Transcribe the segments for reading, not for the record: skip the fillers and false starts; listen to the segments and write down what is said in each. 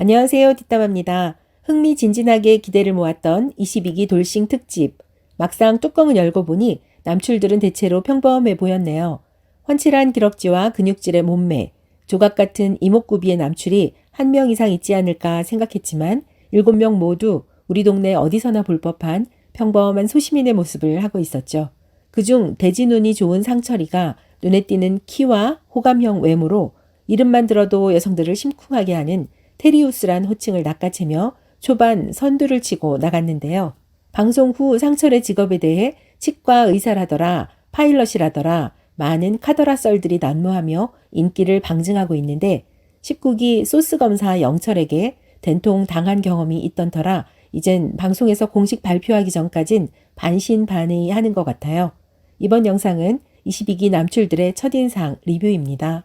안녕하세요. 뒷담화입니다. 흥미진진하게 기대를 모았던 22기 돌싱 특집. 막상 뚜껑을 열고 보니 남출들은 대체로 평범해 보였네요. 훤칠한 기럭지와 근육질의 몸매, 조각 같은 이목구비의 남출이 한 명 이상 있지 않을까 생각했지만 7명 모두 우리 동네 어디서나 볼 법한 평범한 소시민의 모습을 하고 있었죠. 그중 돼지 눈이 좋은 상철이가 눈에 띄는 키와 호감형 외모로 이름만 들어도 여성들을 심쿵하게 하는 테리우스란 호칭을 낚아채며 초반 선두를 치고 나갔는데요. 방송 후 상철의 직업에 대해 치과 의사라더라, 파일럿이라더라, 많은 카더라 썰들이 난무하며 인기를 방증하고 있는데 19기 소스 검사 영철에게 된통 당한 경험이 있던 터라 이젠 방송에서 공식 발표하기 전까진 반신반의하는 것 같아요. 이번 영상은 22기 남출들의 첫인상 리뷰입니다.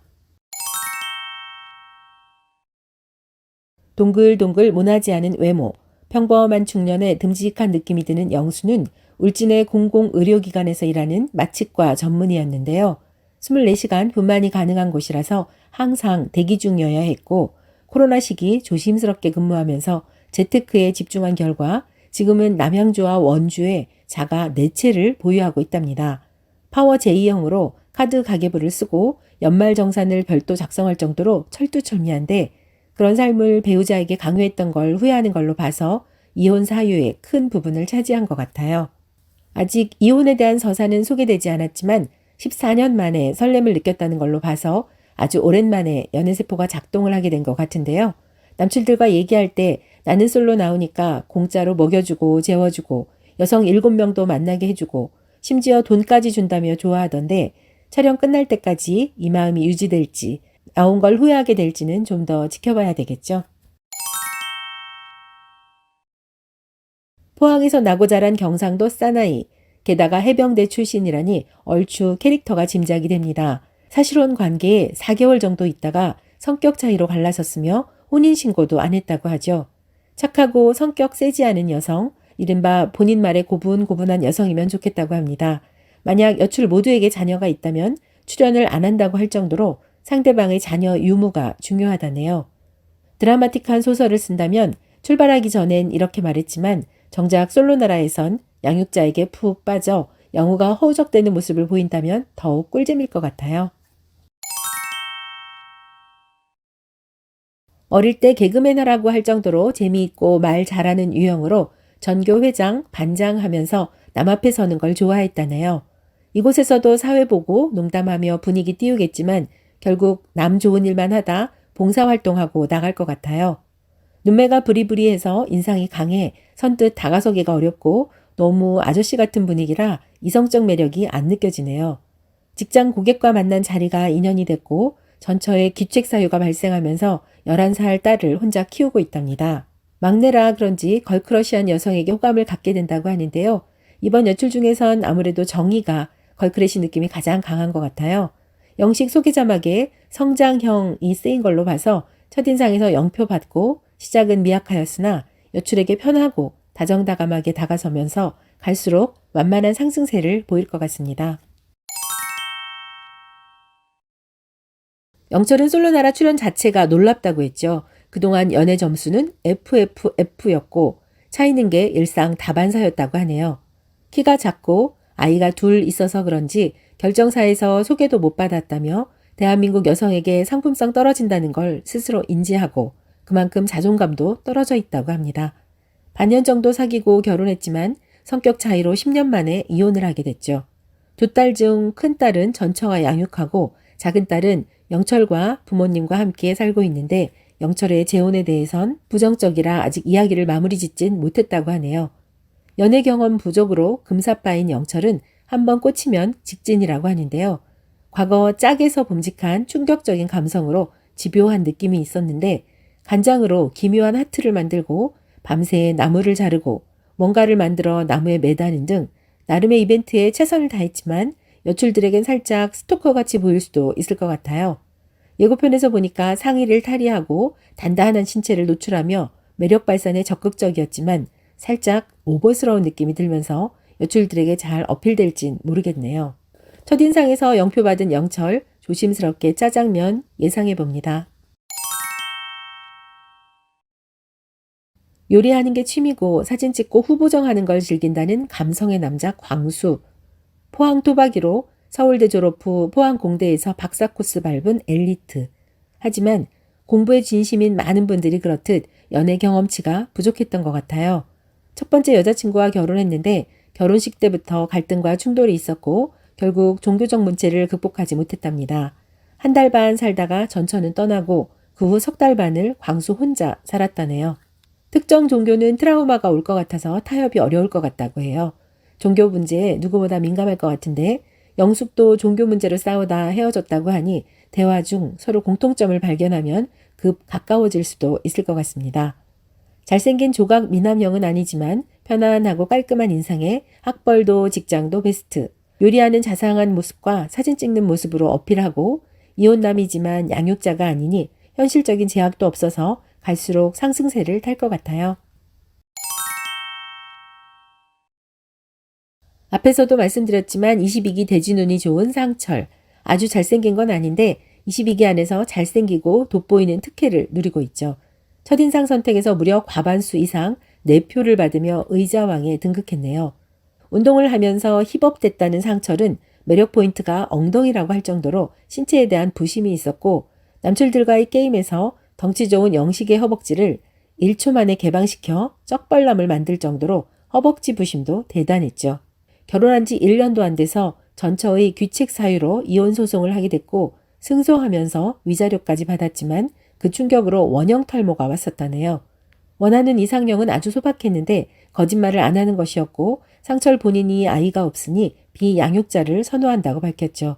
동글동글 모나지 않은 외모, 평범한 중년의 듬직한 느낌이 드는 영수는 울진의 공공의료기관에서 일하는 마취과 전문의였는데요. 24시간 분만이 가능한 곳이라서 항상 대기 중이어야 했고 코로나 시기 조심스럽게 근무하면서 재테크에 집중한 결과 지금은 남양주와 원주에 자가 4채를 보유하고 있답니다. 파워 제2형으로 카드 가계부를 쓰고 연말정산을 별도 작성할 정도로 철두철미한데 그런 삶을 배우자에게 강요했던 걸 후회하는 걸로 봐서 이혼 사유의 큰 부분을 차지한 것 같아요. 아직 이혼에 대한 서사는 소개되지 않았지만 14년 만에 설렘을 느꼈다는 걸로 봐서 아주 오랜만에 연애세포가 작동을 하게 된 것 같은데요. 남친들과 얘기할 때 나는 솔로 나오니까 공짜로 먹여주고 재워주고 여성 7명도 만나게 해주고 심지어 돈까지 준다며 좋아하던데 촬영 끝날 때까지 이 마음이 유지될지 나온 걸 후회하게 될지는 좀 더 지켜봐야 되겠죠. 포항에서 나고 자란 경상도 사나이, 게다가 해병대 출신이라니 얼추 캐릭터가 짐작이 됩니다. 사실혼 관계에 4개월 정도 있다가 성격 차이로 갈라섰으며 혼인신고도 안 했다고 하죠. 착하고 성격 세지 않은 여성, 이른바 본인 말에 고분고분한 여성이면 좋겠다고 합니다. 만약 여출 모두에게 자녀가 있다면 출연을 안 한다고 할 정도로 상대방의 자녀 유무가 중요하다네요. 드라마틱한 소설을 쓴다면 출발하기 전엔 이렇게 말했지만 정작 솔로나라에선 양육자에게 푹 빠져 영우가 허우적대는 모습을 보인다면 더욱 꿀잼일 것 같아요. 어릴 때 개그맨 하라고 할 정도로 재미있고 말 잘하는 유형으로 전교 회장, 반장 하면서 남 앞에 서는 걸 좋아했다네요. 이곳에서도 사회 보고 농담하며 분위기 띄우겠지만 결국 남 좋은 일만 하다 봉사활동하고 나갈 것 같아요. 눈매가 부리부리해서 인상이 강해 선뜻 다가서기가 어렵고 너무 아저씨 같은 분위기라 이성적 매력이 안 느껴지네요. 직장 고객과 만난 자리가 인연이 됐고 전처에 기책사유가 발생하면서 11살 딸을 혼자 키우고 있답니다. 막내라 그런지 걸크러시한 여성에게 호감을 갖게 된다고 하는데요. 이번 여출 중에선 아무래도 정의가 걸크러시 느낌이 가장 강한 것 같아요. 영식 소개 자막에 성장형이 쓰인 걸로 봐서 첫인상에서 0표 받고 시작은 미약하였으나 여출에게 편하고 다정다감하게 다가서면서 갈수록 완만한 상승세를 보일 것 같습니다. 영철은 솔로나라 출연 자체가 놀랍다고 했죠. 그동안 연애 점수는 FFF였고 차이는 게 일상 다반사였다고 하네요. 키가 작고 아이가 둘 있어서 그런지 결정사에서 소개도 못 받았다며 대한민국 여성에게 상품성 떨어진다는 걸 스스로 인지하고 그만큼 자존감도 떨어져 있다고 합니다. 반년 정도 사귀고 결혼했지만 성격 차이로 10년 만에 이혼을 하게 됐죠. 두 딸 중 큰딸은 전처가 양육하고 작은 딸은 영철과 부모님과 함께 살고 있는데 영철의 재혼에 대해선 부정적이라 아직 이야기를 마무리 짓진 못했다고 하네요. 연애 경험 부족으로 금사빠인 영철은 한번 꽂히면 직진이라고 하는데요. 과거 짝에서 봄직한 충격적인 감성으로 집요한 느낌이 있었는데 간장으로 기묘한 하트를 만들고 밤새 나무를 자르고 뭔가를 만들어 나무에 매다는 등 나름의 이벤트에 최선을 다했지만 여출들에겐 살짝 스토커같이 보일 수도 있을 것 같아요. 예고편에서 보니까 상의를 탈의하고 단단한 신체를 노출하며 매력 발산에 적극적이었지만 살짝 오버스러운 느낌이 들면서 여출들에게 잘 어필될진 모르겠네요. 첫인상에서 0표 받은 영철, 조심스럽게 짜장면 예상해봅니다. 요리하는 게 취미고 사진 찍고 후보정하는 걸 즐긴다는 감성의 남자 광수. 포항 토박이로 서울대 졸업 후 포항공대에서 박사 코스 밟은 엘리트. 하지만 공부에 진심인 많은 분들이 그렇듯 연애 경험치가 부족했던 것 같아요. 첫 번째 여자친구와 결혼했는데 결혼식 때부터 갈등과 충돌이 있었고 결국 종교적 문제를 극복하지 못했답니다. 한 달 반 살다가 전처는 떠나고 그 후 석 달 반을 광수 혼자 살았다네요. 특정 종교는 트라우마가 올 것 같아서 타협이 어려울 것 같다고 해요. 종교 문제에 누구보다 민감할 것 같은데 영숙도 종교 문제로 싸우다 헤어졌다고 하니 대화 중 서로 공통점을 발견하면 급 가까워질 수도 있을 것 같습니다. 잘생긴 조각 미남형은 아니지만 편안하고 깔끔한 인상에 학벌도 직장도 베스트. 요리하는 자상한 모습과 사진 찍는 모습으로 어필하고 이혼남이지만 양육자가 아니니 현실적인 제약도 없어서 갈수록 상승세를 탈 것 같아요. 앞에서도 말씀드렸지만 22기 대진운이 좋은 상철. 아주 잘생긴 건 아닌데 22기 안에서 잘생기고 돋보이는 특혜를 누리고 있죠. 첫인상 선택에서 무려 과반수 이상 4표를 받으며 의자왕에 등극했네요. 운동을 하면서 힙업됐다는 상철은 매력 포인트가 엉덩이라고 할 정도로 신체에 대한 부심이 있었고 남출들과의 게임에서 덩치 좋은 영식의 허벅지를 1초 만에 개방시켜 쩍벌남을 만들 정도로 허벅지 부심도 대단했죠. 결혼한 지 1년도 안 돼서 전처의 귀책 사유로 이혼 소송을 하게 됐고 승소하면서 위자료까지 받았지만 그 충격으로 원형 탈모가 왔었다네요. 원하는 이상형은 아주 소박했는데 거짓말을 안 하는 것이었고 상철 본인이 아이가 없으니 비양육자를 선호한다고 밝혔죠.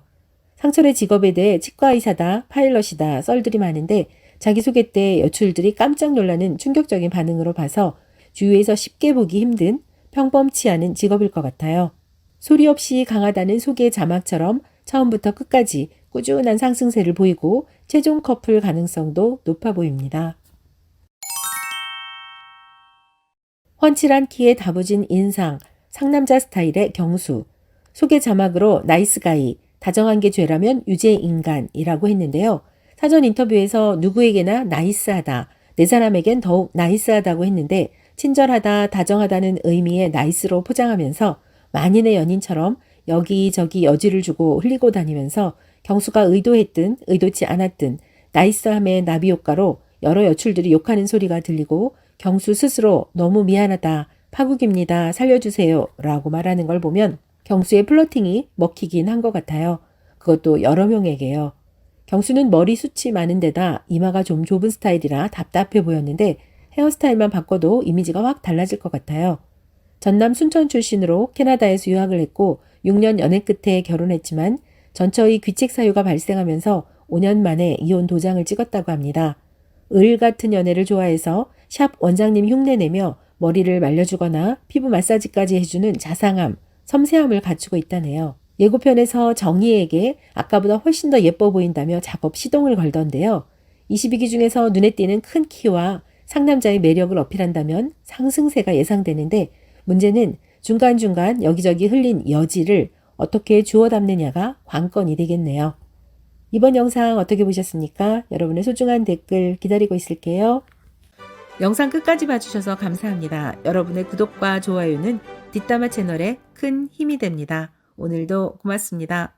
상철의 직업에 대해 치과의사다, 파일럿이다 썰들이 많은데 자기소개 때 여출들이 깜짝 놀라는 충격적인 반응으로 봐서 주위에서 쉽게 보기 힘든 평범치 않은 직업일 것 같아요. 소리 없이 강하다는 소개 자막처럼 처음부터 끝까지 꾸준한 상승세를 보이고 최종 커플 가능성도 높아 보입니다. 훤칠한 키에 다부진 인상, 상남자 스타일의 경수. 소개 자막으로 나이스가이, 다정한 게 죄라면 유죄인간이라고 했는데요. 사전 인터뷰에서 누구에게나 나이스하다, 네 사람에겐 더욱 나이스하다고 했는데 친절하다, 다정하다는 의미의 나이스로 포장하면서 만인의 연인처럼 여기저기 여지를 주고 흘리고 다니면서 경수가 의도했든 의도치 않았든 나이스함의 나비 효과로 여러 여출들이 욕하는 소리가 들리고 경수 스스로 너무 미안하다, 파국입니다, 살려주세요 라고 말하는 걸 보면 경수의 플러팅이 먹히긴 한 것 같아요. 그것도 여러 명에게요. 경수는 머리 숱이 많은 데다 이마가 좀 좁은 스타일이라 답답해 보였는데 헤어스타일만 바꿔도 이미지가 확 달라질 것 같아요. 전남 순천 출신으로 캐나다에서 유학을 했고 6년 연애 끝에 결혼했지만 전처의 귀책 사유가 발생하면서 5년 만에 이혼 도장을 찍었다고 합니다. 을 같은 연애를 좋아해서 샵 원장님 흉내내며 머리를 말려주거나 피부 마사지까지 해주는 자상함, 섬세함을 갖추고 있다네요. 예고편에서 정희에게 아까보다 훨씬 더 예뻐 보인다며 작업 시동을 걸던데요. 22기 중에서 눈에 띄는 큰 키와 상남자의 매력을 어필한다면 상승세가 예상되는데 문제는 중간중간 여기저기 흘린 여지를 어떻게 주워 담느냐가 관건이 되겠네요. 이번 영상 어떻게 보셨습니까? 여러분의 소중한 댓글 기다리고 있을게요. 영상 끝까지 봐주셔서 감사합니다. 여러분의 구독과 좋아요는 뒷담화 채널에 큰 힘이 됩니다. 오늘도 고맙습니다.